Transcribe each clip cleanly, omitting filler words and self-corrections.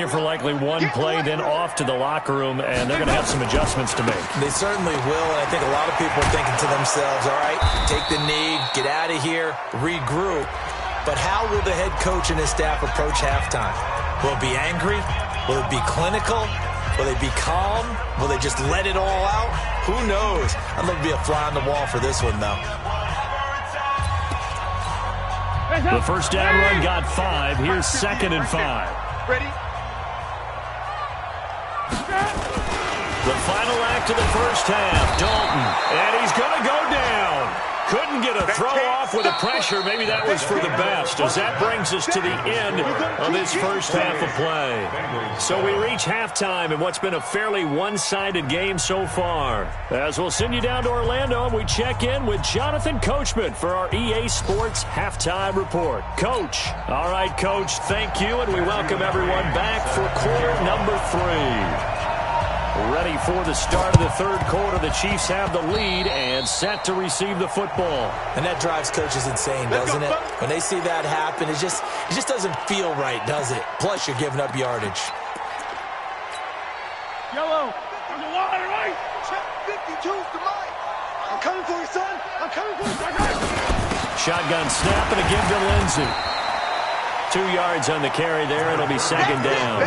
here for likely one play, then off to the locker room, and they're going to have some adjustments to make. They certainly will, and I think a lot of people are thinking to themselves, all right, take the knee, get out of here, regroup. But how will the head coach and his staff approach halftime? Will it be angry? Will it be clinical? Will they be calm? Will they just let it all out? Who knows? I'd love to be a fly on the wall for this one, though. The first down run got 5. Here's 2nd and 5. Ready? The final act of the first half. Dalton. And he's going to go down. Couldn't get a throw off with the pressure. Maybe that was for the best, as that brings us to the end of this first half of play. So we reach halftime in what's been a fairly one-sided game so far. As we'll send you down to Orlando, and we check in with Jonathan Coachman for our EA Sports Halftime Report. Coach. All right, Coach, thank you, and we welcome everyone back for quarter number 3. Ready for the start of the third quarter. The Chiefs have the lead and set to receive the football. And that drives coaches insane, doesn't it? When they see that happen, it just doesn't feel right, does it? Plus, you're giving up yardage. Yellow. There's a wide right. Check 52's to mine. I'm coming for you, son. I'm coming for you. Shotgun snap and a give to Lindsey. 2 yards on the carry there. It'll be 2nd down.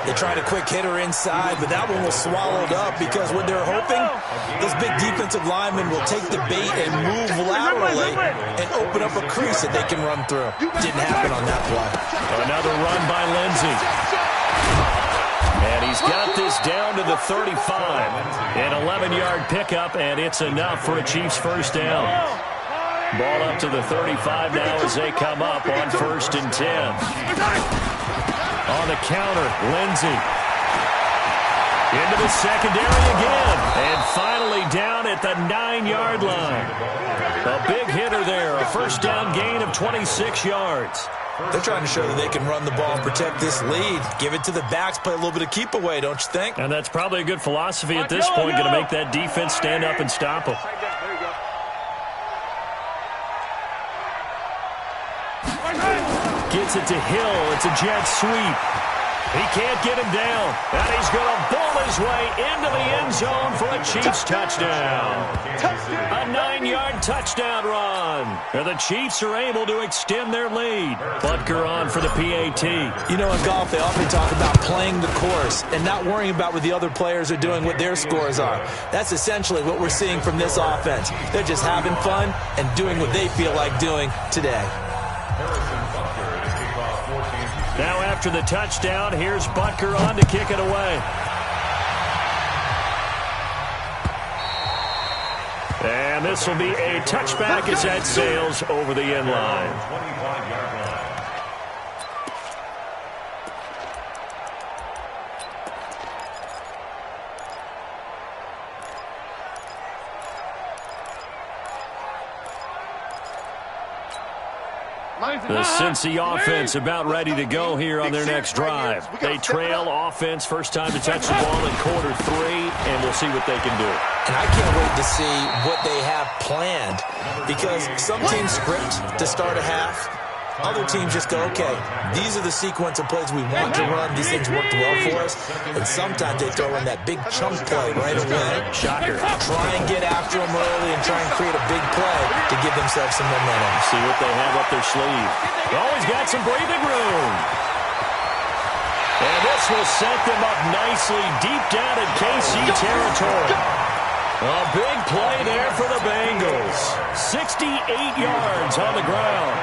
They tried a quick hitter inside, but that one was swallowed up because what they're hoping, this big defensive lineman will take the bait and move laterally and open up a crease that they can run through. Didn't happen on that play. Another run by Lindsey. And he's got this down to the 35. An 11-yard pickup, and it's enough for a Chiefs first down. Ball up to the 35 now as they come up on 1st and 10. On the counter, Lindsey. Into the secondary again. And finally down at the 9-yard line. A big hitter there. A first down gain of 26 yards. They're trying to show that they can run the ball and protect this lead. Give it to the backs, play a little bit of keep away, don't you think? And that's probably a good philosophy at this point. Going to make that defense stand up and stop them. Gets it to Hill. It's a jet sweep. He can't get him down. And he's going to bull his way into the end zone for a Chiefs touchdown. A 9-yard touchdown run. And the Chiefs are able to extend their lead. Butker on for the PAT. You know, in golf, they often talk about playing the course and not worrying about what the other players are doing, what their scores are. That's essentially what we're seeing from this offense. They're just having fun and doing what they feel like doing today. Now after the touchdown, here's Butker on to kick it away. And this will be a touchback as that sails over the end line. The Cincy offense about ready to go here on their next drive. They trail offense, first time to touch the ball in quarter 3, and we'll see what they can do. And I can't wait to see what they have planned, because some teams script to start a half. Other teams just go, okay, these are the sequence of plays we want to run. These things worked well for us. And sometimes they throw in that big chunk play right away. Shocker. Try and get after them early and try and create a big play to give themselves some momentum. See what they have up their sleeve. Always got some breathing room. And this will set them up nicely deep down in KC territory. A big play there for the Bengals. 68 yards on the ground.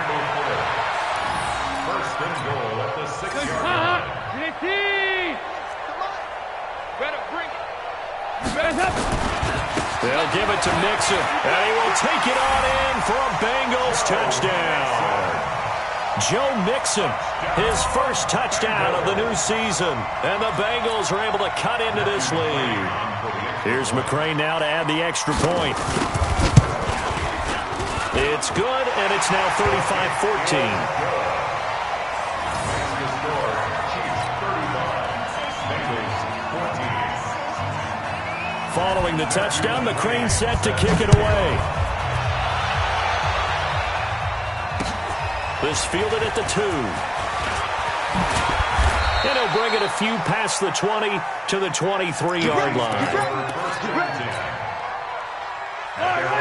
First and goal at the 6-yard line. They'll give it to Mixon, and he will take it on in for a Bengals touchdown. Joe Mixon, his first touchdown of the new season, and the Bengals are able to cut into this lead. Here's McCray now to add the extra point. It's good, and it's now 35-14. Following the touchdown, McCray set to kick it away. This fielded at the 2. And he'll bring it a few past the 20 to the 23-yard line.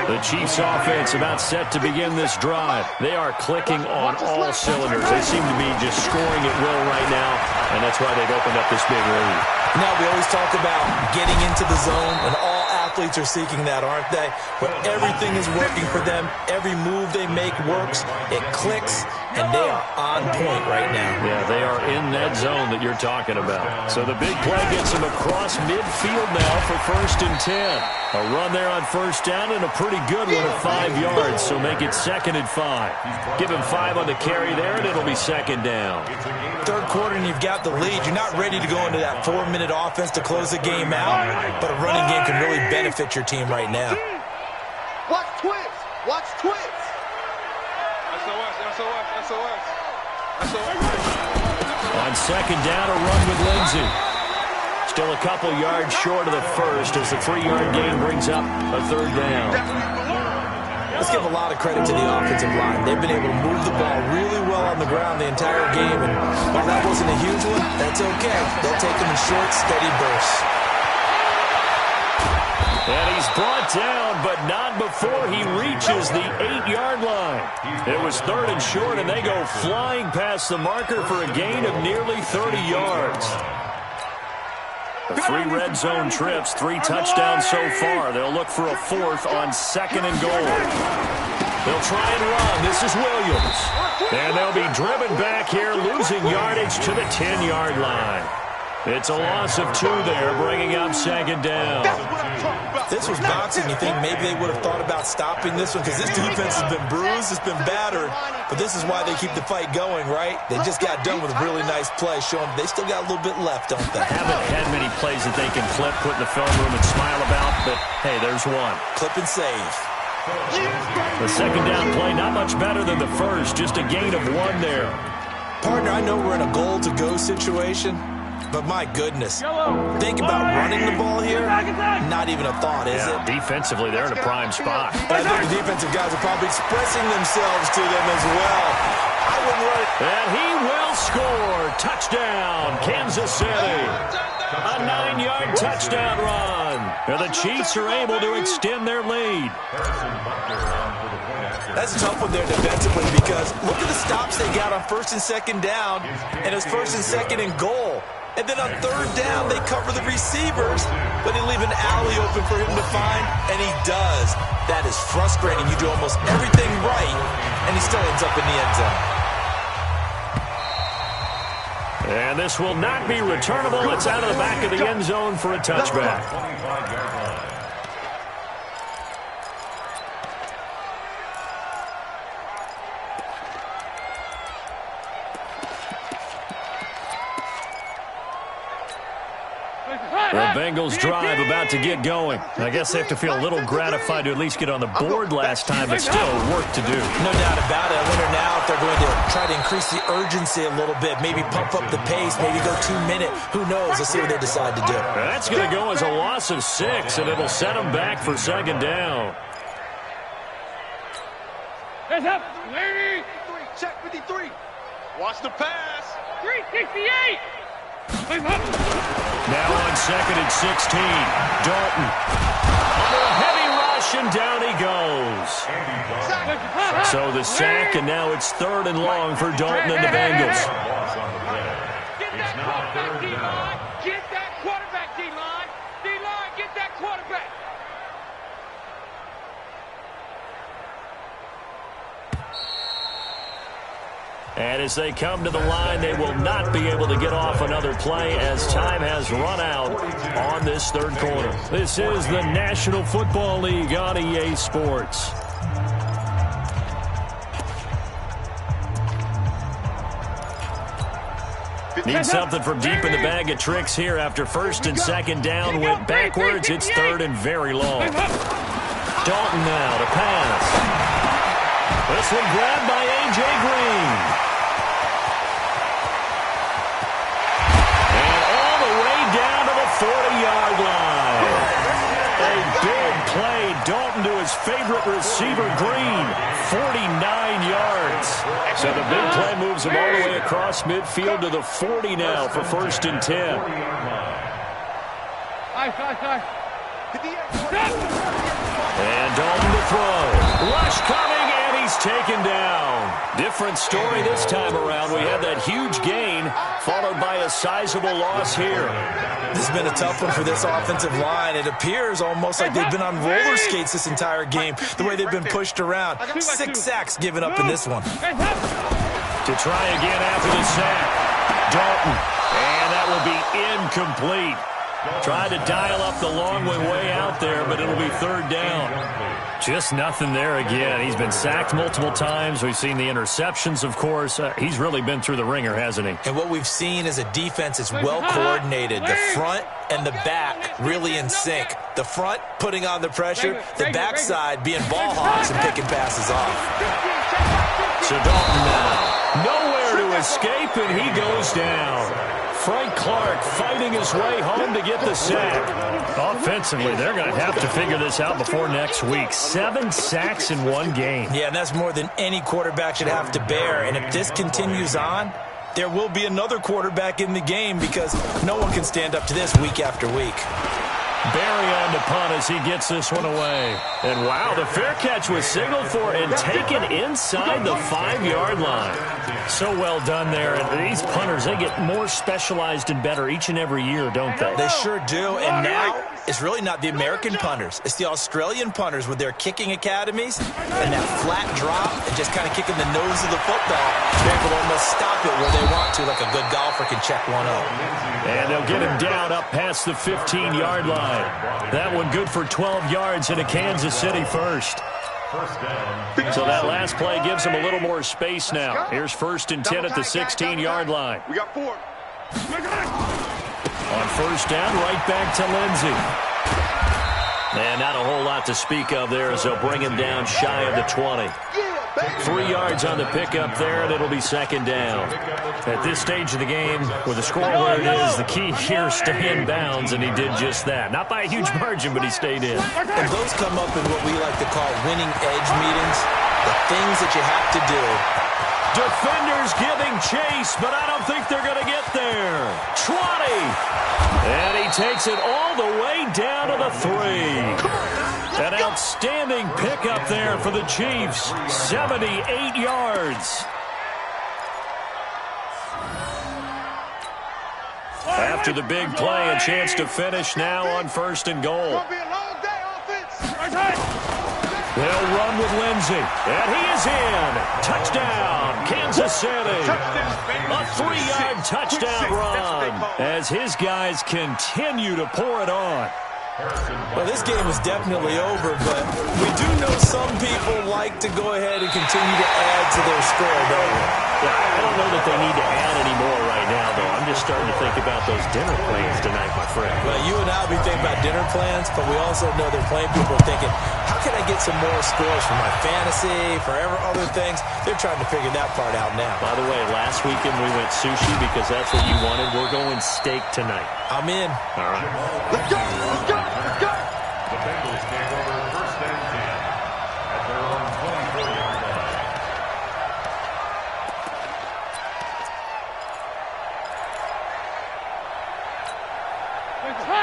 The Chiefs offense about set to begin this drive. They are clicking on all cylinders. They seem to be just scoring at will right now, and that's why they've opened up this big lead. Now, we always talk about getting into the zone, and all athletes are seeking that, aren't they? But everything is working for them. Every move they make works. It clicks, and they are on point right now. Yeah, they are in that zone that you're talking about. So the big play gets them across midfield now for 1st and 10. A run there on 1st down and a pretty good one at 5 yards, so make it 2nd and 5. Give him 5 on the carry there, and it'll be 2nd down. Third quarter, and you've got the lead. You're not ready to go into that 4-minute offense to close the game out, but a running game can really benefit your team right now. Watch twins. Watch twins. On 2nd down, a run with Lindsey. Still a couple yards short of the first as the 3-yard gain brings up a 3rd down. Let's give a lot of credit to the offensive line. They've been able to move the ball really well on the ground the entire game, and while that wasn't a huge one, that's okay. They'll take them in short, steady bursts. And he's brought down, but not before he reaches the 8-yard line. It was 3rd and short, and they go flying past the marker for a gain of nearly 30 yards. 3 red zone trips, 3 touchdowns so far. They'll look for a 4th on 2nd and goal. They'll try and run. This is Williams. And they'll be driven back here, losing yardage to the 10-yard line. It's a loss of 2 there, bringing up 2nd down. This was boxing. You think maybe they would have thought about stopping this one because this defense has been bruised, it's been battered, but this is why they keep the fight going, right? They just got done with a really nice play, showing they still got a little bit left, don't they? Haven't had many plays that they can clip, put in the film room and smile about, but hey, there's one. Clip and save. The 2nd down play, not much better than the first, just a gain of 1 there. Partner, I know we're in a goal-to-go situation, but my goodness, think about running the ball here. Not even a thought, is it? Defensively, they're in a prime spot. I think the defensive guys are probably expressing themselves to them as well. I wouldn't run it. And he will score. Touchdown, Kansas City. A 9-yard touchdown run. And the Chiefs are able to extend their lead. That's a tough one there defensively because look at the stops they got on 1st and 2nd down, and it's 1st and 2nd and goal. And then on 3rd down, they cover the receivers, but they leave an alley open for him to find, and he does. That is frustrating. You do almost everything right, and he still ends up in the end zone. And this will not be returnable. It's out of the back of the end zone for a touchback. The Bengals drive about to get going. I guess they have to feel a little gratified to at least get on the board last time, but still work to do. No doubt about it. I wonder now if they're going to try to increase the urgency a little bit, maybe pump up the pace, maybe go 2-minute. Who knows? Let's see what they decide to do. That's going to go as a loss of 6, and it'll set them back for 2nd down. Heads up, lady. Check 53. Watch the pass. 368. Now on 2nd and 16, Dalton. Under a heavy rush, and down he goes. So the sack, and now it's 3rd and long for Dalton and the Bengals. Get that quarterback, D-line. Get that quarterback, D-line. D-line, get that quarterback. And as they come to the line, they will not be able to get off another play as time has run out on this 3rd quarter. This is the National Football League on EA Sports. Need something from deep in the bag of tricks here after 1st and 2nd down went backwards. It's 3rd and very long. Dalton now to pass. This one grabbed by A.J. Green. And all the way down to the 40-yard line. A big play. Dalton to his favorite receiver, Green, 49 yards. So the big play moves him all the way across midfield to the 40 now for 1st and 10. And Dalton to throw. Rush coming, and he's taken down. Different story this time around. We had that huge gain, followed by a sizable loss here. This has been a tough one for this offensive line. It appears almost like they've been on roller skates this entire game, the way they've been pushed around. 6 sacks given up in this one. To try again after the sack. Dalton. And that will be incomplete. Tried to dial up the long way out there, but it'll be 3rd down. Just nothing there again. He's been sacked multiple times. We've seen the interceptions, of course. He's really been through the ringer, hasn't he? And what we've seen is a defense that's well coordinated. The front and the back really in sync. The front putting on the pressure, the backside being ball hawks and picking passes off. So Dalton now. Nowhere to escape, and he goes down. Frank Clark fighting his way home to get the sack. Offensively, they're going to have to figure this out before next week. 7 sacks in one game. Yeah, and that's more than any quarterback should have to bear. And if this continues on, there will be another quarterback in the game because no one can stand up to this week after week. Barry on to punt as he gets this one away. And wow, the fair catch was signaled for and taken inside the 5-yard line. So well done there. And these punters, they get more specialized and better each and every year, don't they? They sure do. And now it's really not the American punters. It's the Australian punters with their kicking academies and that flat drop and just kind of kicking the nose of the football. They're able to almost stop it where they want to, like a good golfer can check one up. And they'll get him down up past the 15-yard line. That one good for 12 yards into Kansas City first. So that last play gives them a little more space now. Here's 1st and 10 at the 16-yard line. We got 4. On 1st down, right back to Lindsey. And not a whole lot to speak of there as they'll bring him down shy of the 20. 3 yards on the pickup there, and it'll be 2nd down. At this stage of the game, with the score where it is, the key here is stay in bounds, and he did just that. Not by a huge margin, but he stayed in. And those come up in what we like to call winning edge meetings, the things that you have to do. Defenders giving chase, but I don't think they're going to get there. 20. And he takes it all the way down to the 3. An outstanding pickup there for the Chiefs. 78 yards. After the big play, a chance to finish now on 1st and goal. They'll run with Lindsey, and he is in. Touchdown, Kansas City. A 3-yard touchdown run as his guys continue to pour it on. Well, this game is definitely over, but we do know some people like to go ahead and continue to add to their score, don't we? Yeah, I don't know that they need to add any more right now, though. I'm just starting to think about those dinner plans tonight, my friend. Well, you and I will be thinking about dinner plans, but we also know they're playing people are thinking, how can I get some more scores for my fantasy, for other things? They're trying to figure that part out now. By the way, last weekend we went sushi because that's what you wanted. We're going steak tonight. I'm in. All right. Let's go, let's go, let's go. The Bengals take over 1st and 10 at their own 24-yard line.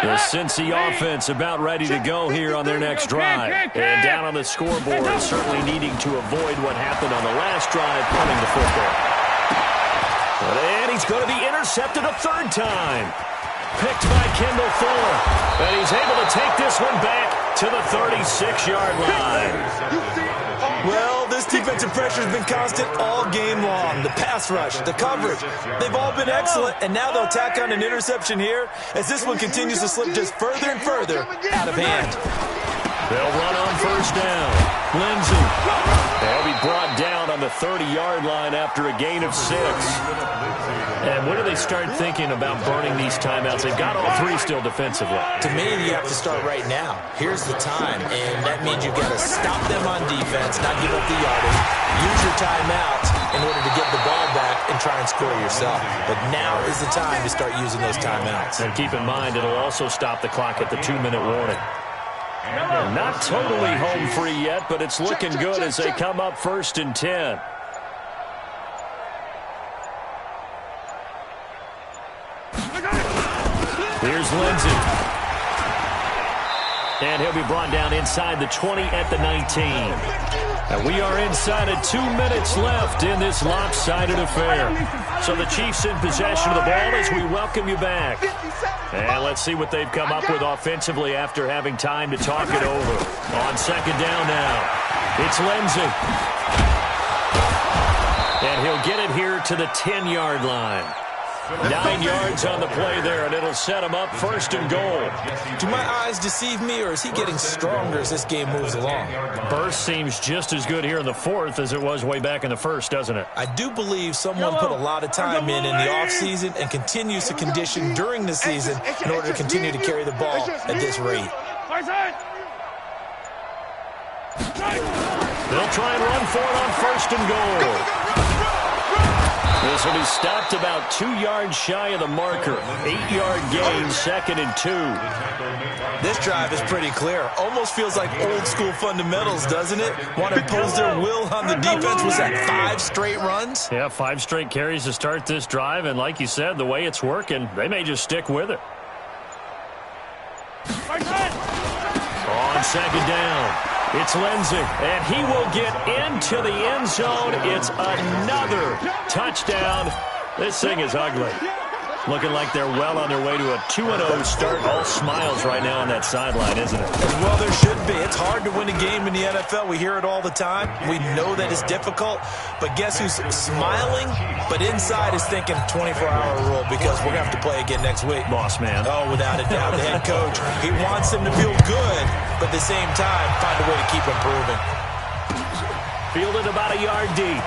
The Cincy offense about ready to go here on their next drive. And down on the scoreboard, certainly needing to avoid what happened on the last drive, punting the football. And he's going to be intercepted a 3rd time. Picked by Kendall Fuller. And he's able to take this one back to the 36-yard line. Well, this defensive pressure has been constant all game long. The pass rush, the coverage, they've all been excellent, and now they'll tack on an interception here as this one continues to slip just further and further out of hand. They'll run on 1st down. Lindsey. They'll be brought down on the 30-yard line after a gain of 6. And when do they start thinking about burning these timeouts? They've got all 3 still defensively. To me, you have to start right now. Here's the time, and that means you've got to stop them on defense, not give up the yardage, use your timeout in order to get the ball back and try and score yourself. But now is the time to start using those timeouts. And keep in mind, it'll also stop the clock at the 2-minute warning. Not totally home free yet, but it's looking good as they come up 1st and 10. Here's Lindsey. And he'll be brought down inside the 20 at the 19. And we are inside of 2 minutes left in this lopsided affair. So the Chiefs in possession of the ball as we welcome you back. And let's see what they've come up with offensively after having time to talk it over. On 2nd down now, it's Lindsey. And he'll get it here to the 10-yard line. 9 yards on the play there, and it'll set him up 1st and goal. Do my eyes deceive me, or is he getting stronger as this game moves along? Burst seems just as good here in the 4th as it was way back in the 1st, doesn't it? I do believe someone put a lot of time in the offseason and continues to condition during the season in order to continue to carry the ball at this rate. They'll try and run for it on 1st and goal. This will be stopped about 2 yards shy of the marker. 8-yard gain, 2nd and 2. This drive is pretty clear. Almost feels like old school fundamentals, doesn't it? Want to impose their will on the defense. Was that 5 straight runs? Yeah, 5 straight carries to start this drive. And like you said, the way it's working, they may just stick with it. On 2nd down, it's Lindsey, and he will get into the end zone. It's another touchdown. This thing is ugly. Looking like they're well on their way to a 2-0 start. All smiles right now on that sideline, isn't it? Well, there should be. It's hard to win a game in the NFL. We hear it all the time. We know that it's difficult. But guess who's smiling? But inside is thinking 24-hour rule because we're going to have to play again next week. Boss man. Oh, without a doubt, the head coach. He wants them to feel good, but at the same time, find a way to keep improving. Fielded about a yard deep.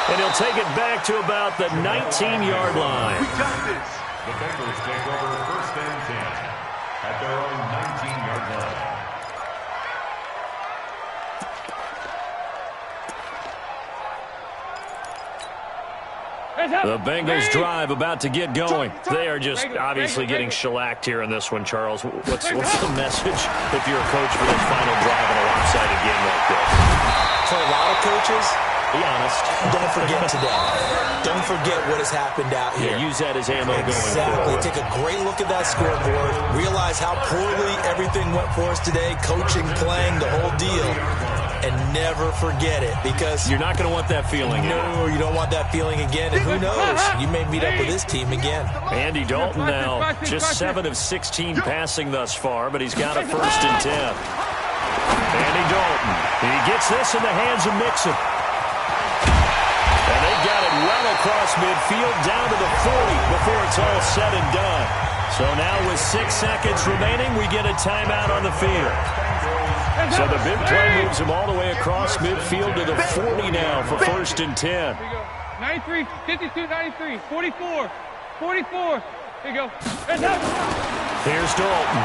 And he'll take it back to about the 19-yard line. We got this. The Bengals take over 1st and 10 at their own 19-yard line. The Bengals drive about to get going. They are just obviously getting shellacked here in this one, Charles. What's the message if you're a coach for this final drive in a lopsided game like this? For a lot of coaches, be honest. don't forget today. Don't forget what has happened out here. Yeah, use that as ammo going forward. Take a great look at that scoreboard. Realize how poorly everything went for us today. Coaching, playing, the whole deal. And never forget it, because you're not going to want that feeling. No, you don't want that feeling again. And who knows? You may meet up with this team again. Andy Dalton now just 7 of 16 passing thus far, but he's got a 1st and 10. Andy Dalton. He gets this in the hands of Mixon. And they got it well across midfield down to the 40 before it's all said and done. So now with 6 seconds remaining, we get a timeout on the field. So the big play moves him all the way across midfield to the 40 now for 1st and 10. 93, 52, 93, 44, 44. Here you go. Here's Dalton.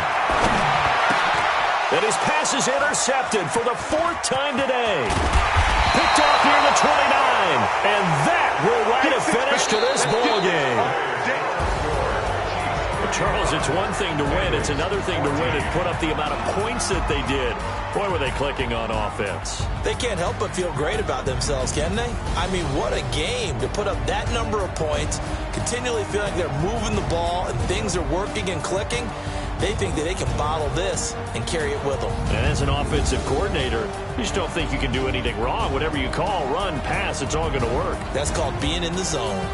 And his pass is intercepted for the 4th time today. Picked off near the 29. And that will write a finish to this ball game. Charles, it's one thing to win. It's another thing to win and put up the amount of points that they did. Boy, were they clicking on offense. They can't help but feel great about themselves, can they? I mean, what a game to put up that number of points, continually feel like they're moving the ball and things are working and clicking. They think that they can bottle this and carry it with them. And as an offensive coordinator, you just don't think you can do anything wrong. Whatever you call, run, pass, it's all going to work. That's called being in the zone.